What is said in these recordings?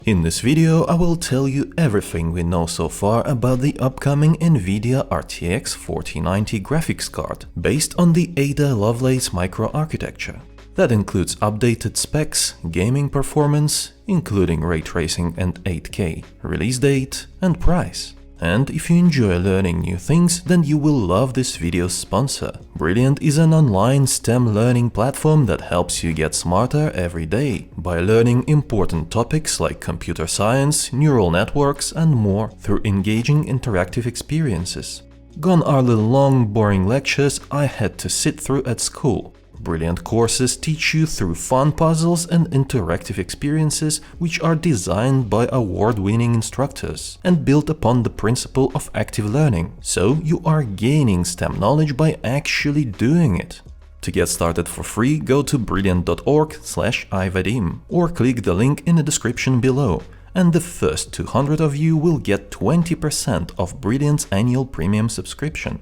In this video, I will tell you everything we know so far about the upcoming NVIDIA RTX 4090 graphics card based on the Ada Lovelace microarchitecture. That includes updated specs, gaming performance, including ray tracing and 8K, release date and price. And if you enjoy learning new things, then you will love this video's sponsor. Brilliant is an online STEM learning platform that helps you get smarter every day by learning important topics like computer science, neural networks, and more through engaging interactive experiences. Gone are the long, boring lectures I had to sit through at school. Brilliant courses teach you through fun puzzles and interactive experiences which are designed by award-winning instructors and built upon the principle of active learning, so you are gaining STEM knowledge by actually doing it. To get started for free, go to brilliant.org/ivadim or click the link in the description below, and the first 200 of you will get 20% of Brilliant's annual premium subscription.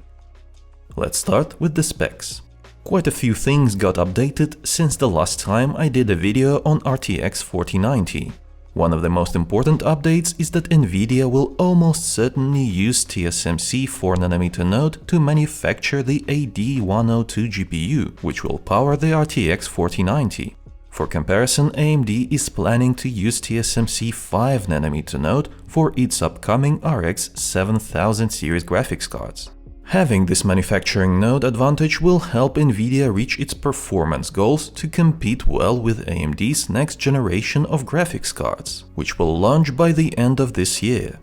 Let's start with the specs. Quite a few things got updated since the last time I did a video on RTX 4090. One of the most important updates is that NVIDIA will almost certainly use TSMC 4nm node to manufacture the AD102 GPU, which will power the RTX 4090. For comparison, AMD is planning to use TSMC 5nm node for its upcoming RX 7000 series graphics cards. Having this manufacturing node advantage will help NVIDIA reach its performance goals to compete well with AMD's next generation of graphics cards, which will launch by the end of this year.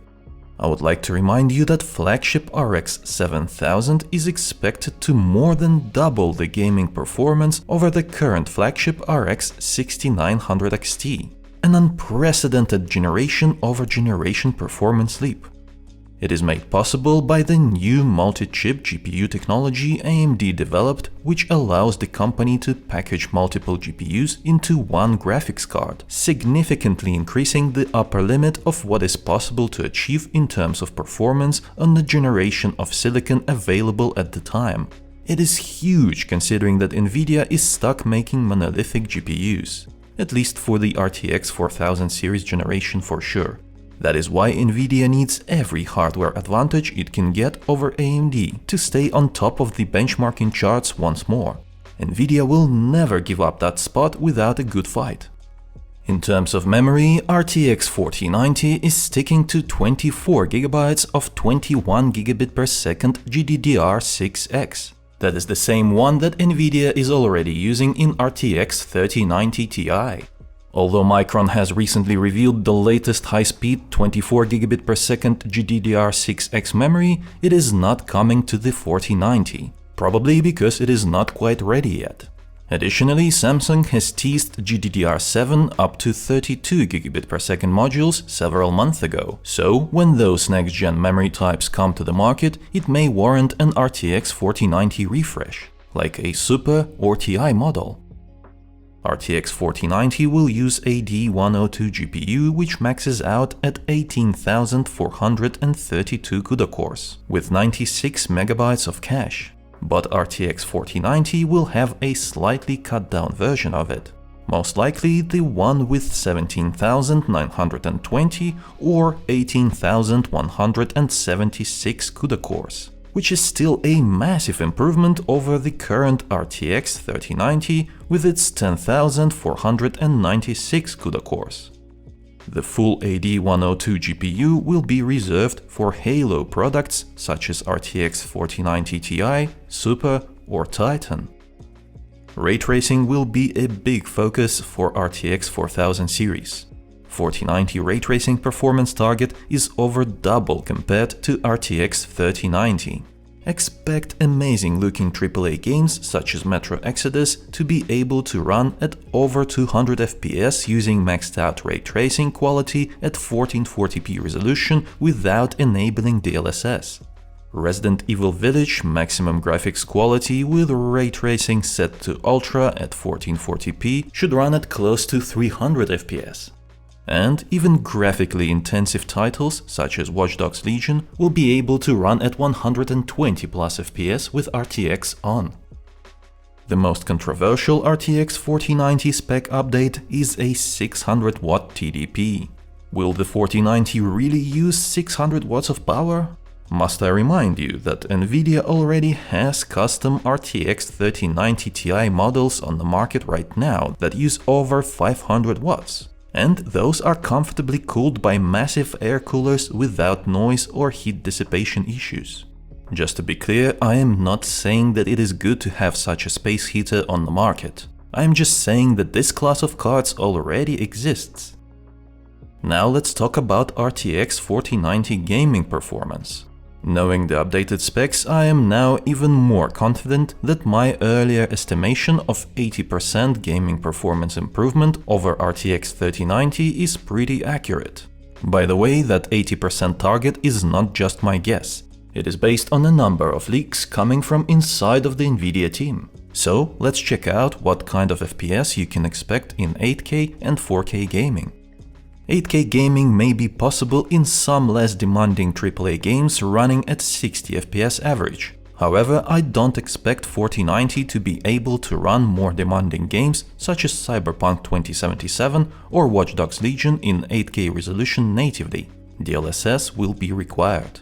I would like to remind you that flagship RX 7000 is expected to more than double the gaming performance over the current flagship RX 6900 XT, an unprecedented generation-over-generation performance leap. It is made possible by the new multi-chip GPU technology AMD developed, which allows the company to package multiple GPUs into one graphics card, significantly increasing the upper limit of what is possible to achieve in terms of performance on the generation of silicon available at the time. It is huge considering that NVIDIA is stuck making monolithic GPUs, at least for the RTX 4000 series generation for sure. That is why NVIDIA needs every hardware advantage it can get over AMD to stay on top of the benchmarking charts once more. NVIDIA will never give up that spot without a good fight. In terms of memory, RTX 4090 is sticking to 24GB of 21GB per second GDDR6X. That is the same one that NVIDIA is already using in RTX 3090 Ti. Although Micron has recently revealed the latest high-speed 24GB per second GDDR6X memory, it is not coming to the 4090, probably because it is not quite ready yet. Additionally, Samsung has teased GDDR7 up to 32GB per second modules several months ago, so when those next-gen memory types come to the market, it may warrant an RTX 4090 refresh, like a Super or Ti model. RTX 4090 will use AD102 GPU, which maxes out at 18,432 CUDA cores, with 96 MB of cache. But RTX 4090 will have a slightly cut-down version of it, most likely the one with 17,920 or 18,176 CUDA cores, which is still a massive improvement over the current RTX 3090 with its 10,496 CUDA cores. The full AD102 GPU will be reserved for Halo products such as RTX 4090 Ti, Super or Titan. Ray tracing will be a big focus for RTX 4000 series. 4090 ray tracing performance target is over double compared to RTX 3090. Expect amazing-looking AAA games such as Metro Exodus to be able to run at over 200 FPS using maxed-out ray tracing quality at 1440p resolution without enabling DLSS. Resident Evil Village maximum graphics quality with ray tracing set to Ultra at 1440p should run at close to 300 FPS. And even graphically intensive titles, such as Watch Dogs Legion, will be able to run at 120 plus FPS with RTX on. The most controversial RTX 4090 spec update is a 600 watt TDP. Will the 4090 really use 600 watts of power? Must I remind you that NVIDIA already has custom RTX 3090 Ti models on the market right now that use over 500 watts. And those are comfortably cooled by massive air coolers without noise or heat dissipation issues. Just to be clear, I am not saying that it is good to have such a space heater on the market. I am just saying that this class of cards already exists. Now let's talk about RTX 4090 gaming performance. Knowing the updated specs, I am now even more confident that my earlier estimation of 80% gaming performance improvement over RTX 3090 is pretty accurate. By the way, that 80% target is not just my guess. It is based on a number of leaks coming from inside of the NVIDIA team. So let's check out what kind of FPS you can expect in 8K and 4K gaming. 8K gaming may be possible in some less demanding AAA games running at 60 FPS average. However, I don't expect 4090 to be able to run more demanding games such as Cyberpunk 2077 or Watch Dogs Legion in 8K resolution natively. DLSS will be required.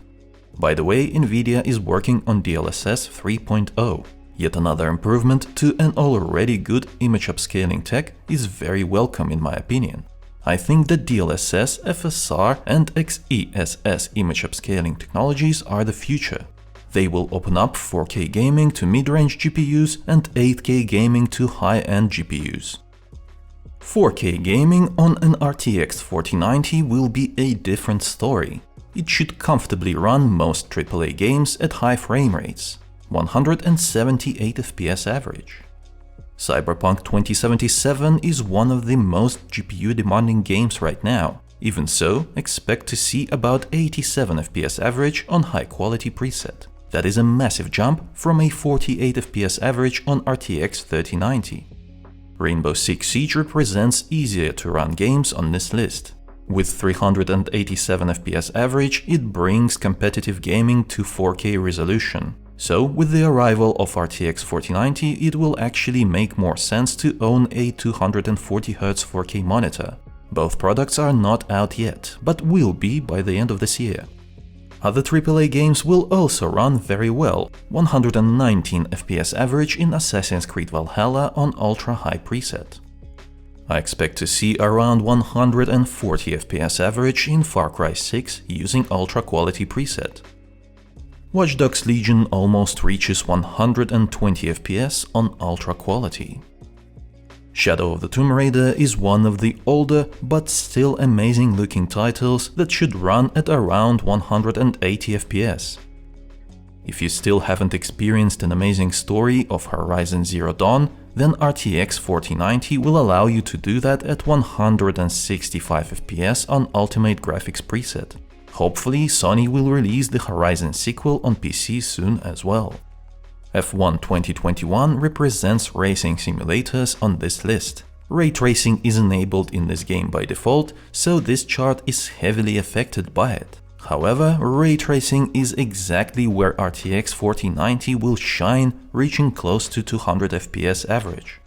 By the way, NVIDIA is working on DLSS 3.0. Yet another improvement to an already good image upscaling tech is very welcome in my opinion. I think that DLSS, FSR and XeSS image upscaling technologies are the future. They will open up 4K gaming to mid-range GPUs and 8K gaming to high-end GPUs. 4K gaming on an RTX 4090 will be a different story. It should comfortably run most AAA games at high frame rates, 178 FPS average. Cyberpunk 2077 is one of the most GPU-demanding games right now. Even so, expect to see about 87 FPS average on high-quality preset. That is a massive jump from a 48 FPS average on RTX 3090. Rainbow Six Siege represents easier-to-run games on this list. With 387 FPS average, it brings competitive gaming to 4K resolution. So, with the arrival of RTX 4090, it will actually make more sense to own a 240Hz 4K monitor. Both products are not out yet, but will be by the end of this year. Other AAA games will also run very well, 119 FPS average in Assassin's Creed Valhalla on ultra-high preset. I expect to see around 140 FPS average in Far Cry 6 using ultra-quality preset. Watch Dogs Legion almost reaches 120 FPS on ultra quality. Shadow of the Tomb Raider is one of the older but still amazing looking titles that should run at around 180 FPS. If you still haven't experienced an amazing story of Horizon Zero Dawn, then RTX 4090 will allow you to do that at 165 FPS on Ultimate Graphics preset. Hopefully, Sony will release the Horizon sequel on PC soon as well. F1 2021 represents racing simulators on this list. Ray tracing is enabled in this game by default, so this chart is heavily affected by it. However, ray tracing is exactly where RTX 4090 will shine, reaching close to 200 FPS average.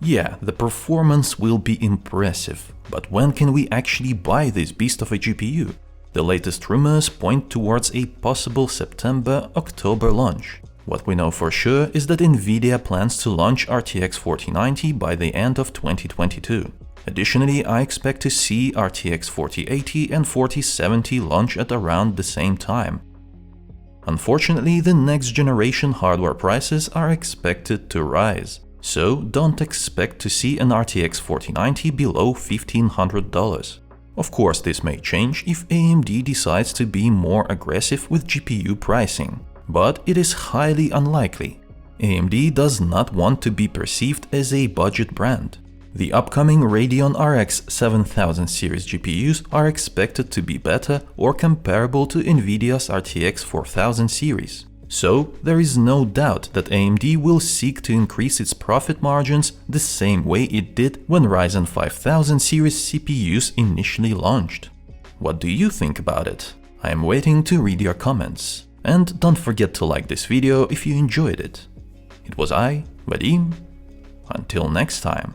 Yeah, the performance will be impressive, but when can we actually buy this beast of a GPU? The latest rumors point towards a possible September-October launch. What we know for sure is that NVIDIA plans to launch RTX 4090 by the end of 2022. Additionally, I expect to see RTX 4080 and 4070 launch at around the same time. Unfortunately, the next generation hardware prices are expected to rise, so don't expect to see an RTX 4090 below $1,500. Of course, this may change if AMD decides to be more aggressive with GPU pricing, but it is highly unlikely. AMD does not want to be perceived as a budget brand. The upcoming Radeon RX 7000 series GPUs are expected to be better or comparable to NVIDIA's RTX 4000 series. So, there is no doubt that AMD will seek to increase its profit margins the same way it did when Ryzen 5000 series CPUs initially launched. What do you think about it? I am waiting to read your comments. And don't forget to like this video if you enjoyed it. It was I, Vadim. Until next time.